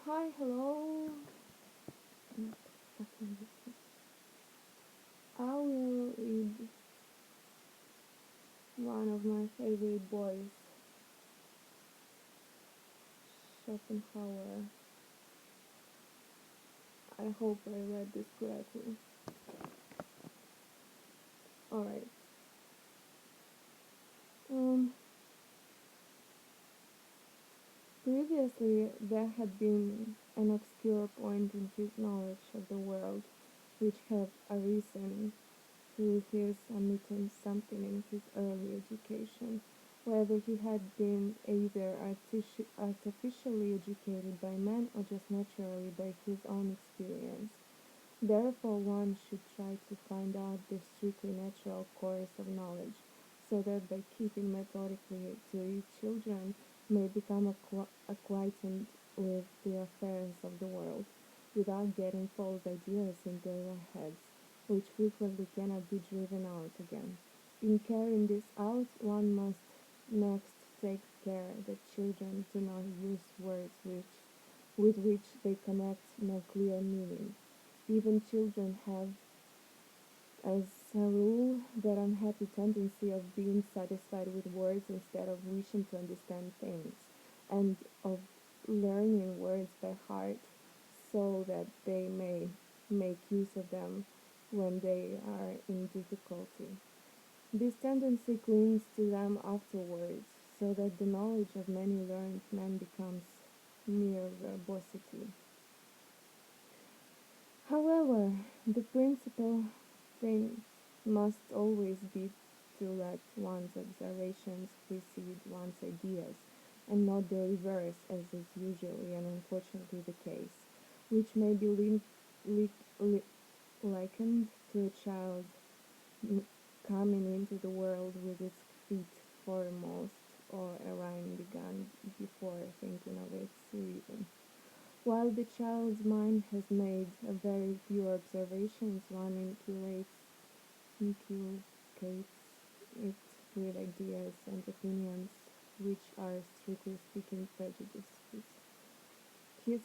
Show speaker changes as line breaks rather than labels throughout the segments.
Hi, hello. I will read one of my favorite boys, Schopenhauer. I hope I read this correctly. Alright. Um, Previously, there had been an obscure point in his knowledge of the world which had arisen through his omitting something in his early education, whether he had been either artificially educated by men or just naturally by his own experience. Therefore, one should try to find out the strictly natural course of knowledge, so that by keeping methodically to it, children may become acquainted with the affairs of the world, without getting false ideas into their heads, which frequently cannot be driven out again. In carrying this out, one must next take care that children do not use words with which they connect no clear meaning. Even children have, as a rule, that unhappy tendency of being satisfied with words instead of wishing to understand things, and of learning words by heart so that they may make use of them when they are in difficulty. This tendency clings to them afterwards, so that the knowledge of many learned men becomes mere verbosity. However, the principal thing must always be to let one's observations precede one's ideas, and not the reverse, as is usually and unfortunately the case, which may be likened to a child coming into the world with its feet foremost, or a rhyme begun before thinking of its reason. While the child's mind has made a very few observations, one inculcates it with ideas and opinions which are, strictly speaking, prejudices. His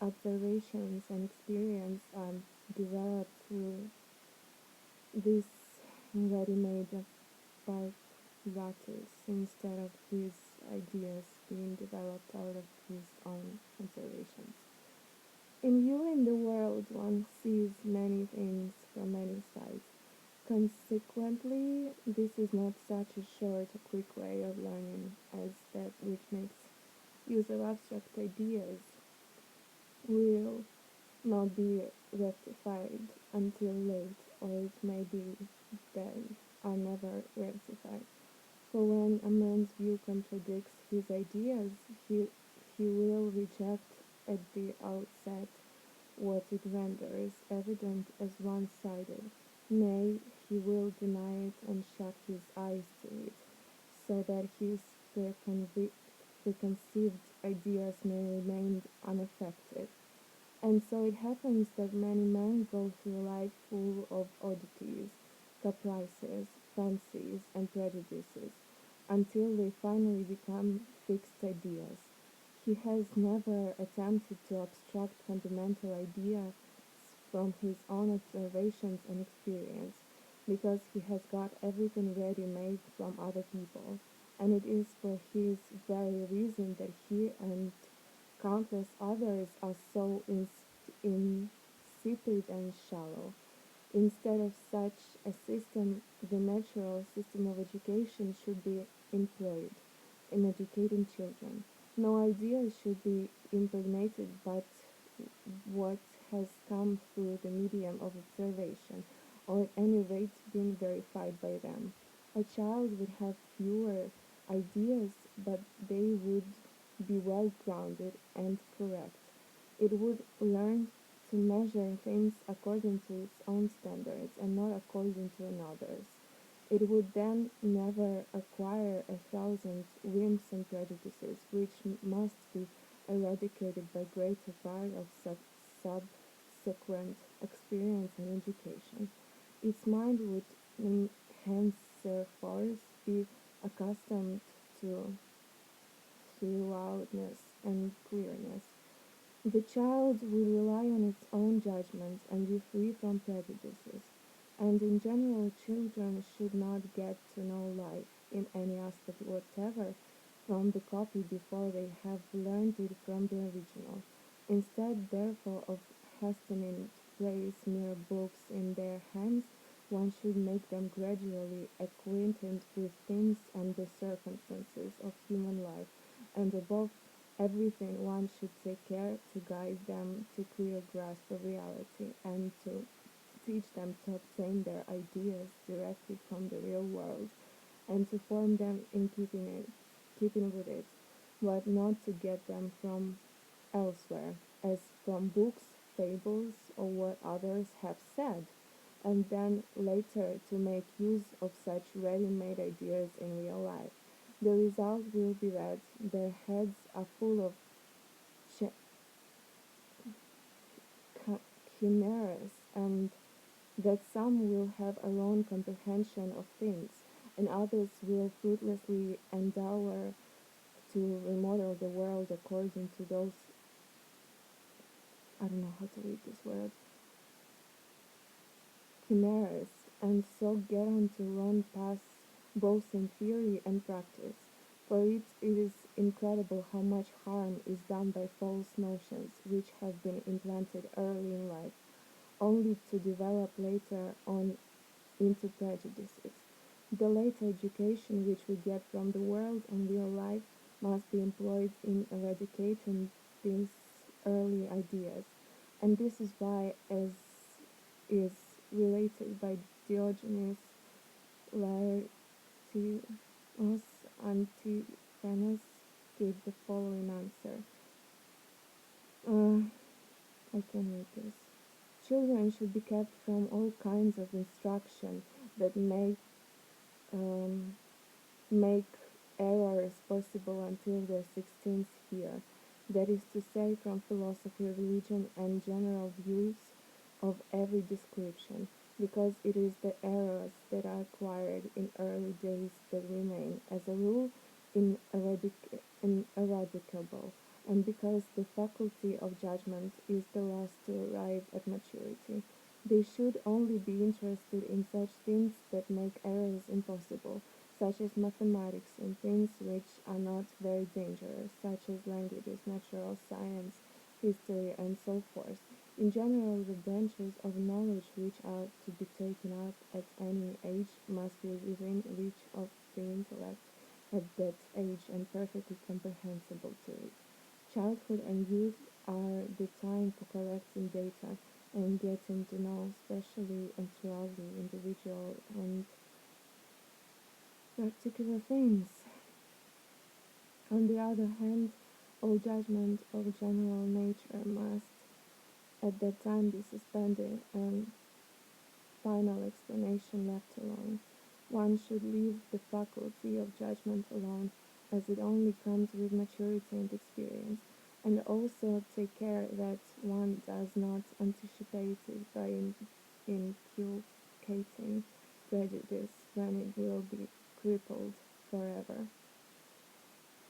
observations and experience are developed through this ready-made apparatus instead of his ideas being developed out of his own observations. In viewing the world, one sees many things from many sides. Consequently, this is not such a short or quick way of learning as that which makes use of abstract ideas will not be rectified until late, or it may be that are never rectified. For when a man's view contradicts his ideas, he will reject at the outset what it renders evident as one-sided. Nay, he will deny it and shut his eyes to it, so that his preconceived ideas may remain unaffected. And so it happens that many men go through life full of oddities, caprices, fancies, and prejudices, until they finally become fixed ideas. He has never attempted to abstract fundamental ideas from his own observations and experience, because he has got everything ready-made from other people, and it is for his very reason that he and countless others are so insipid and shallow. Instead of such a system, the natural system of education should be employed in educating children. No idea should be impregnated but what has come through the medium of observation, or at any rate been verified by them. A child would have fewer ideas, but they would be well grounded and correct. It would learn to measure things according to its own standards and not according to another's. It would then never acquire a thousand whims and prejudices, which must be eradicated by greater part of subsequent experience and education. Its mind would henceforth be accustomed to thoroughness and clearness. The child will rely on its own judgments and be free from prejudices. And in general, children should not get to know life in any aspect whatever from the copy before they have learned it from the original. Instead, therefore, of hastening to place mere books in their hands, one should make them gradually acquainted with things and the circumstances of human life, and above everything one should take care to guide them to clear grasp of reality and to teach them to obtain their ideas directly from the real world and to form them in keeping with it, but not to get them from elsewhere, as from books, fables, or what others have said, and then later to make use of such ready-made ideas in real life. The result will be that their heads are full of ch- chimeras, and that some will have a wrong comprehension of things, and others will fruitlessly endeavor to remodel the world according to those, I don't know how to read this word, chimeras, and so get on to run past both in theory and practice. For it is incredible how much harm is done by false notions which have been implanted early in life, only to develop later on into prejudices. The later education which we get from the world and real life must be employed in eradicating these early ideas. And this is why, as is related by Diogenes Laertius, Antiphanes gave the following answer. I can read this. Children should be kept from all kinds of instruction that um, make errors possible until their 16th year, that is to say, from philosophy, religion, and general views of every description, because it is the errors that are acquired in early days that remain, as a rule, ineradicable, and because the faculty of judgment is the last to arrive at maturity. They should only be interested in such things that make errors impossible, such as mathematics, and things which are not very dangerous, such as languages, natural science, history, and so forth. In general, the branches of knowledge which are to be taken up at any age must be within reach of the intellect at that age and perfectly comprehensible to it. Childhood and youth are the time for collecting data and getting to know specially and thoroughly individual and particular things. On the other hand, all judgment of general nature must at that time be suspended and final explanation left alone. One should leave the faculty of judgment alone, as it only comes with maturity and experience, and also take care that one does not anticipate it by inculcating prejudice when it will be crippled forever.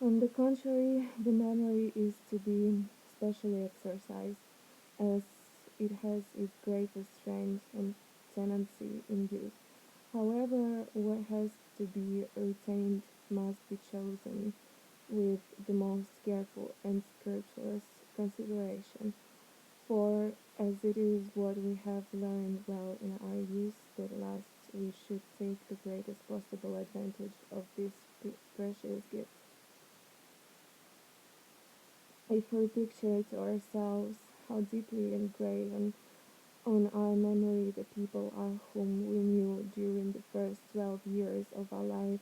On the contrary, the memory is to be specially exercised, as it has its greatest strength and tendency in youth. However, what has to be retained must be chosen with the most careful and scrupulous consideration, for as it is what we have learned well in our youth that lasts, we should take the greatest possible advantage of this precious gift. If we picture to ourselves how deeply engraven on our memory the people are whom we knew during the first 12 years of our life,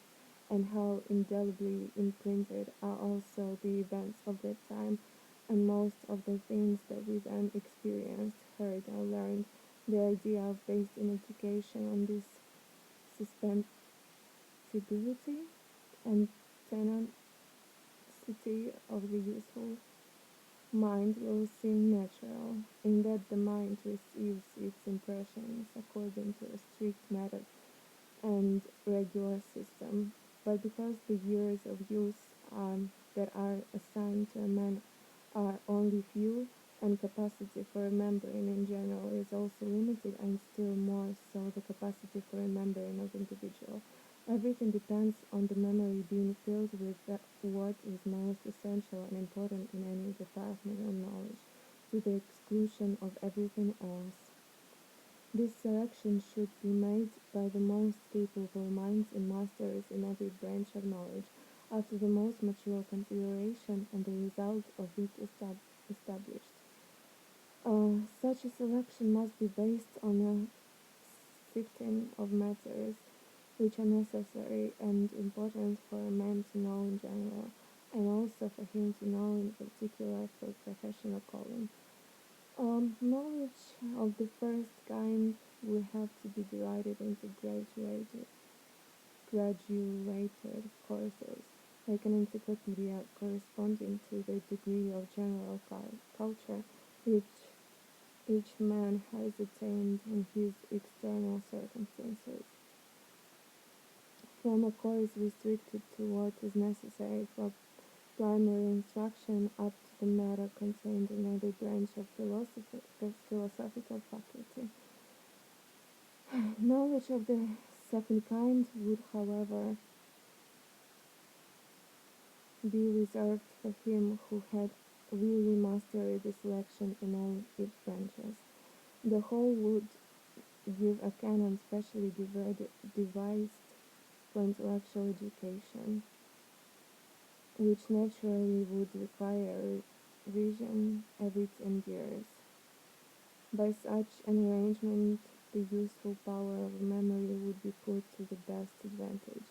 and how indelibly imprinted are also the events of that time, and most of the things that we then experienced, heard, or learned, the idea of basing education on this susceptibility and tenacity of the useful mind will seem natural, in that the mind receives its impressions according to a strict method and regular system. But because the years of use that are assigned to a man are only few, and capacity for remembering in general is also limited, and still more so the capacity for remembering of individual. Everything depends on the memory being filled with what is most essential and important in any department of knowledge, to the exclusion of everything else. This selection should be made by the most capable minds and masters in every branch of knowledge, after the most mature consideration and the result of it established. Such a selection must be based on a sifting of matters which are necessary and important for a man to know in general, and also for him to know in particular for professional calling. Knowledge of the first kind will have to be divided into graduated courses, like an encyclopedia corresponding to the degree of general culture which each man has attained in his external circumstances, from a course restricted to what is necessary for primary instruction up to the matter contained in every branch of philosophical faculty. Knowledge of the second kind would, however, be reserved for him who had really mastered the selection in all its branches. The whole would give a canon specially devised for intellectual education, which naturally would require revision every 10 years. By such an arrangement, the useful power of memory would be put to the best advantage,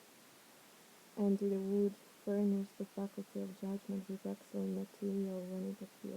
and it would furnish the faculty of judgment with excellent material when it appears.